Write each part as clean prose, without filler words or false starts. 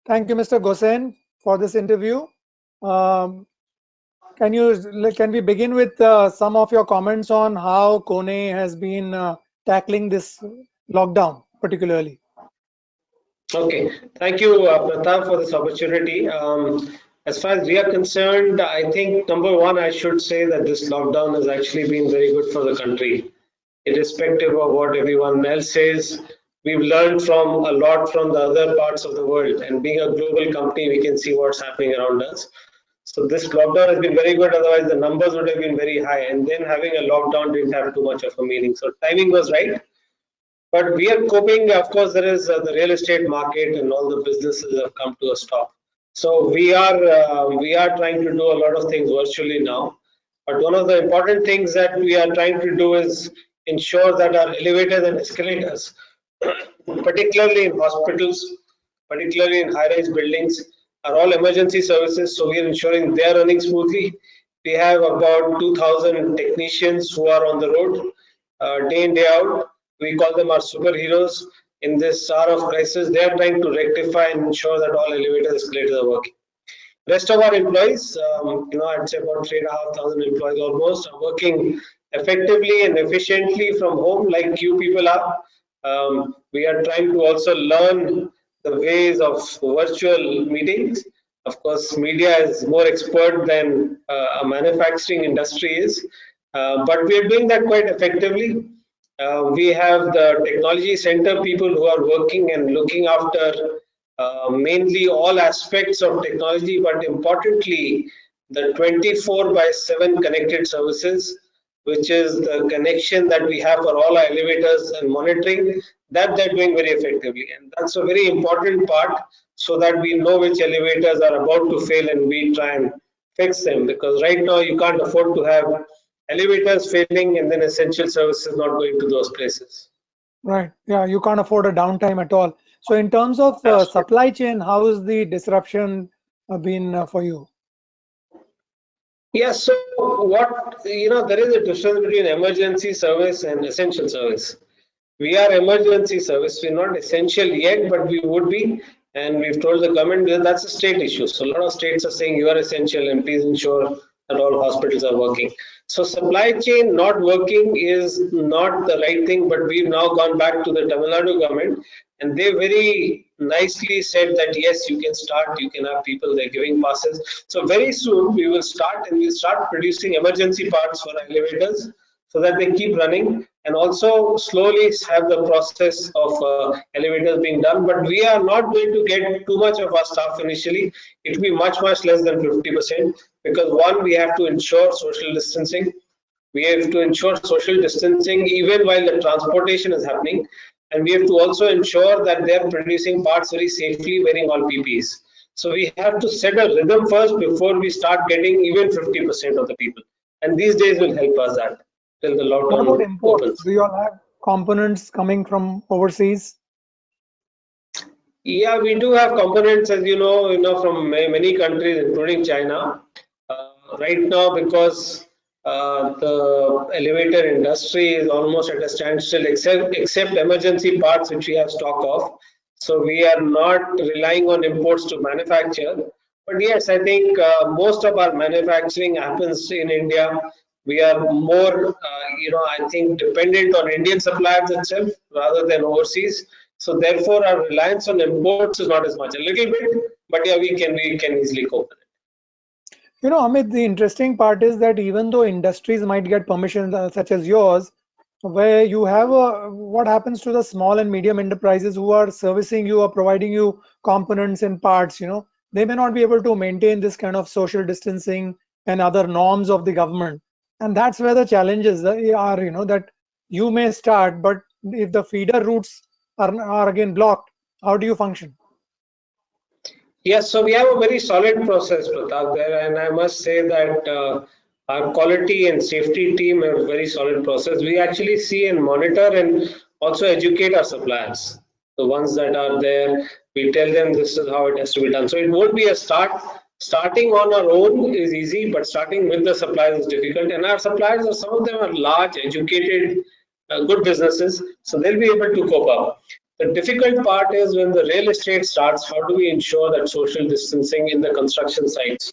Thank you, Mr. Gossain, for this interview. Um, can we begin with some of your comments on how KONE has been tackling this lockdown, particularly? Okay, thank you, Pratap, for this opportunity. As far as we are concerned, I think number one, I should say that this lockdown has actually been very good for the country, irrespective of what everyone else says. We've learned from a lot from the other parts of the world, and being a global company, we can see what's happening around us. So this lockdown has been very good. Otherwise, the numbers would have been very high, and then having a lockdown didn't have too much of a meaning. So timing was right. But we are coping. Of course, there is the real estate market, and all the businesses have come to a stop. So we are trying to do a lot of things virtually now. But one of the important things that we are trying to do is ensure that our elevators and escalators, particularly in hospitals, particularly in high-rise buildings, are all emergency services. So we are ensuring they are running smoothly. We have about 2,000 technicians who are on the road day in day out. We call them our superheroes. In this hour of crisis, they are trying to rectify and ensure that all elevators, escalators are working. Rest of our employees, I'd say about 3,500 employees almost, are working effectively and efficiently from home, like you people are. We are trying to also learn the ways of virtual meetings. Of course, media is more expert than a manufacturing industry is, but we are doing that quite effectively. We have the technology center people who are working and looking after mainly all aspects of technology, but importantly, the 24 by 7 connected services, which is the connection that we have for all our elevators and monitoring, that they're doing very effectively. And that's a very important part so that we know which elevators are about to fail and we try and fix them. Because right now, you can't afford to have elevators failing and then essential services not going to those places. Right. Yeah, you can't afford a downtime at all. So, in terms of Absolutely. supply chain, how is the disruption been for you? Yeah, so there is a difference between emergency service and essential service. We are emergency service. We're not essential yet, but we would be. And we've told the government that that's a state issue. So a lot of states are saying you are essential and please ensure that all hospitals are working. So supply chain not working is not the right thing, but we've now gone back to the Tamil Nadu government and they very nicely said that yes, you can start, you can have people, they're giving passes. So very soon we will start and we'll start producing emergency parts for elevators so that they keep running and also slowly have the process of elevators being done. But we are not going to get too much of our staff initially. It will be much, much less than 50% because one, we have to ensure social distancing. We have to ensure social distancing even while the transportation is happening. And we have to also ensure that they're producing parts very safely wearing all PPEs. So we have to set a rhythm first before we start getting even 50% of the people. And these days will help us that till the What about lockdown imports? opens. Do you all have components coming from overseas? Yeah, we do have components, as from many countries, including China. Right now, because the elevator industry is almost at a standstill, except emergency parts which we have stock of. So we are not relying on imports to manufacture. But yes, I think most of our manufacturing happens in India. We are more, I think, dependent on Indian suppliers itself rather than overseas. So therefore, our reliance on imports is not as much. A little bit, but yeah, we can easily cope with it. Amit, the interesting part is that even though industries might get permission, such as yours, where you have what happens to the small and medium enterprises who are servicing you or providing you components and parts, they may not be able to maintain this kind of social distancing and other norms of the government. And that's where the challenges are, that you may start, but if the feeder routes are again blocked, how do you function? Yes, so we have a very solid process, Pratap, there, and I must say that our quality and safety team have a very solid process. We actually see and monitor and also educate our suppliers, the ones that are there. We tell them this is how it has to be done. So it won't be a start. Starting on our own is easy, but starting with the suppliers is difficult. And our suppliers are some of them are large, educated, good businesses, so they'll be able to cope up. The difficult part is when the real estate starts, how do we ensure that social distancing in the construction sites?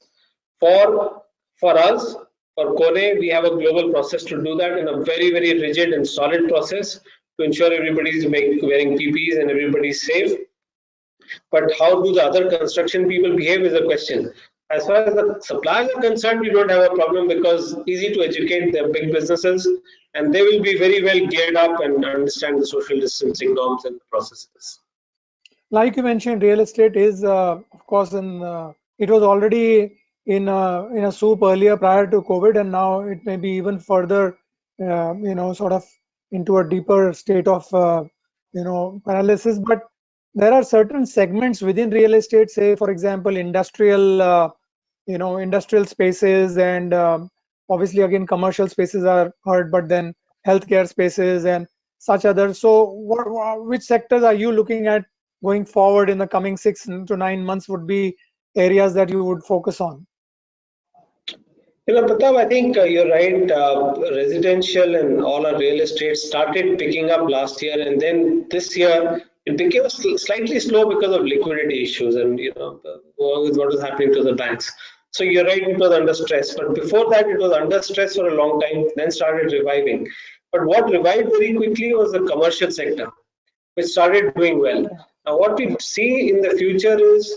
For for us, for KONE, we have a global process to do that in a very, very rigid and solid process to ensure everybody is wearing PPEs and everybody is safe. But how do the other construction people behave is a question. As far as the suppliers are concerned, we don't have a problem because easy to educate their big businesses and they will be very well geared up and understand the social distancing norms and processes. Like you mentioned, real estate is, of course, it was already in a soup earlier prior to COVID, and now it may be even further, sort of into a deeper state of, paralysis. But there are certain segments within real estate, say, for example, industrial spaces, and obviously, again, commercial spaces are hurt, but then healthcare spaces and such others. So, which sectors are you looking at going forward in the coming 6 to 9 months would be areas that you would focus on? Pratap, I think you're right. Residential and all our real estate started picking up last year, and then this year it became slightly slow because of liquidity issues and with what was happening to the banks. So you're right, it was under stress. But before that, it was under stress for a long time, then started reviving. But what revived very quickly was the commercial sector, which started doing well. Now, what we see in the future is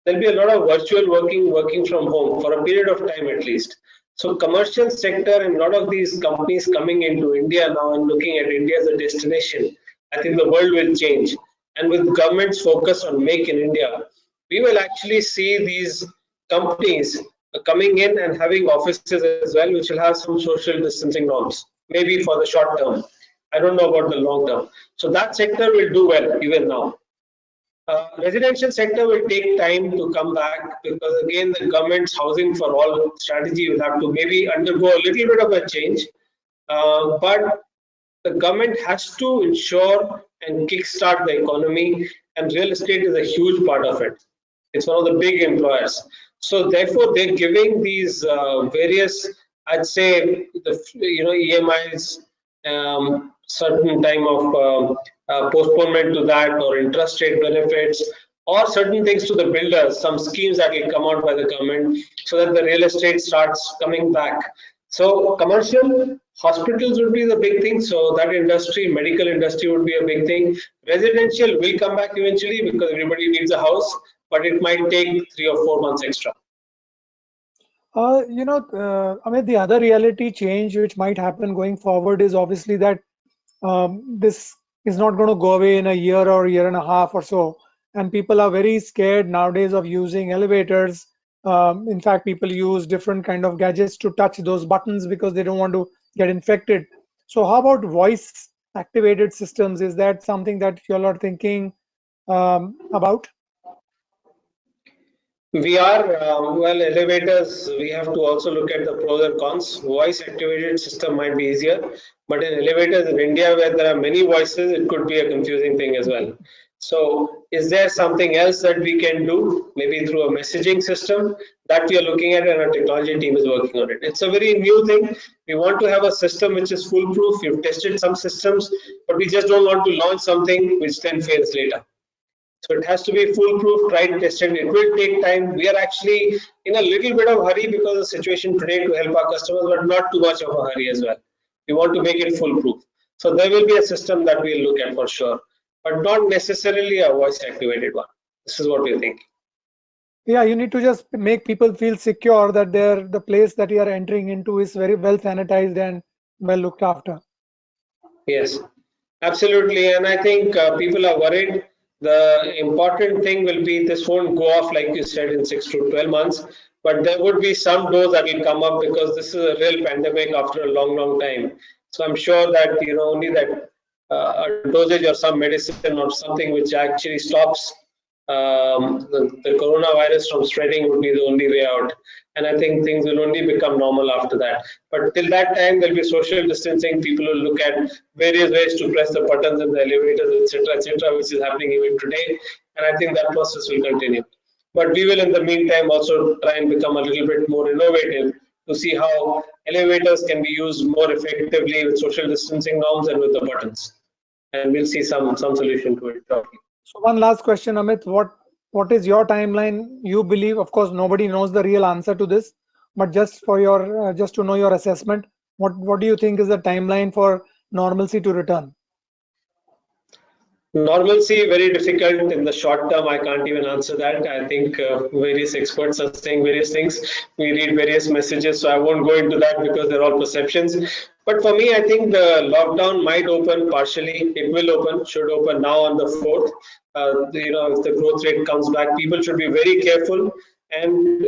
there'll be a lot of virtual working from home for a period of time at least. So commercial sector and a lot of these companies coming into India now and looking at India as a destination, I think the world will change. And with government's focus on Make in India, we will actually see these companies coming in and having offices as well, which will have some social distancing norms, maybe for the short term. I don't know about the long term. So that sector will do well even now. Residential sector will take time to come back because again the government's housing for all strategy will have to maybe undergo a little bit of a change, but the government has to ensure and kickstart the economy, and real estate is a huge part of it. It's one of the big employers. So therefore they're giving these various, I'd say, EMIs, certain time of postponement to that, or interest rate benefits, or certain things to the builders, some schemes that will come out by the government so that the real estate starts coming back. So commercial, hospitals would be the big thing. So that industry, medical industry would be a big thing. Residential will come back eventually because everybody needs a house, but it might take 3 or 4 months extra. Amit, the other reality change which might happen going forward is obviously that this is not going to go away in a year or year and a half or so. And people are very scared nowadays of using elevators. In fact, people use different kind of gadgets to touch those buttons because they don't want to get infected. So how about voice activated systems? Is that something that you all are thinking about? We are, well, elevators, we have to also look at the pros and cons. Voice activated system might be easier, but in elevators in India where there are many voices, it could be a confusing thing as well. So is there something else that we can do, maybe through a messaging system that we are looking at and our technology team is working on it? It's a very new thing. We want to have a system which is foolproof. We've tested some systems, but we just don't want to launch something which then fails later. So it has to be foolproof, tried, tested. It will take time. We are actually in a little bit of hurry because of the situation today to help our customers, but not too much of a hurry as well. We want to make it foolproof. So there will be a system that we'll look at for sure, but not necessarily a voice activated one. This is what we think. Yeah, you need to just make people feel secure that the place that you are entering into is very well sanitized and well looked after. Yes, absolutely. And I think people are worried. The important thing will be this won't go off, like you said, in 6 to 12 months, but there would be some dose that will come up because this is a real pandemic after a long, long time. So I'm sure that, only that a dosage or some medicine or something which actually stops the coronavirus from spreading would be the only way out. And I think things will only become normal after that. But till that time, there'll be social distancing. People will look at various ways to press the buttons in the elevators, etc., which is happening even today. And I think that process will continue. But we will, in the meantime, also try and become a little bit more innovative to see how elevators can be used more effectively with social distancing norms and with the buttons. and we'll see some solution to it shortly. So one last question, Amit. What is your timeline? You believe, of course, nobody knows the real answer to this, but just for your just to know your assessment, what do you think is the timeline for normalcy to return? Normalcy, very difficult in the short term. I can't even answer that. I think various experts are saying various things. We read various messages, so I won't go into that because they're all perceptions. But for me, I think the lockdown might open partially. It will open, should open now on the 4th. If the growth rate comes back, people should be very careful. And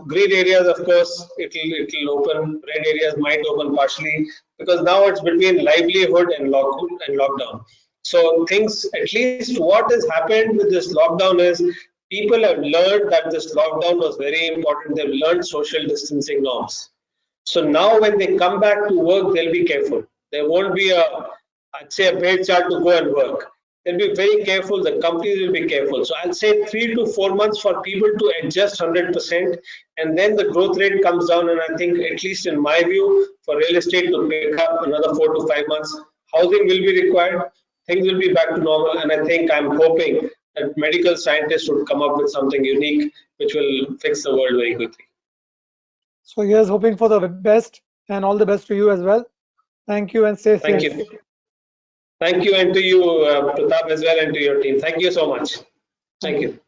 green areas, of course, it'll open. Red areas might open partially because now it's between livelihood and lockdown. So things, at least what has happened with this lockdown is people have learned that this lockdown was very important. They've learned social distancing norms. So now when they come back to work, they'll be careful. There won't be I'd say a bait chart to go and work. They'll be very careful. The companies will be careful. So I'll say 3 to 4 months for people to adjust 100%, and then the growth rate comes down. And I think, at least in my view, for real estate to pick up another 4 to 5 months, housing will be required. Things will be back to normal, and I think I'm hoping that medical scientists would come up with something unique which will fix the world very quickly. So here's hoping for the best and all the best to you as well. Thank you and stay safe. Thank you. Thank you, and to you, Pratap, as well, and to your team. Thank you so much. Thank you.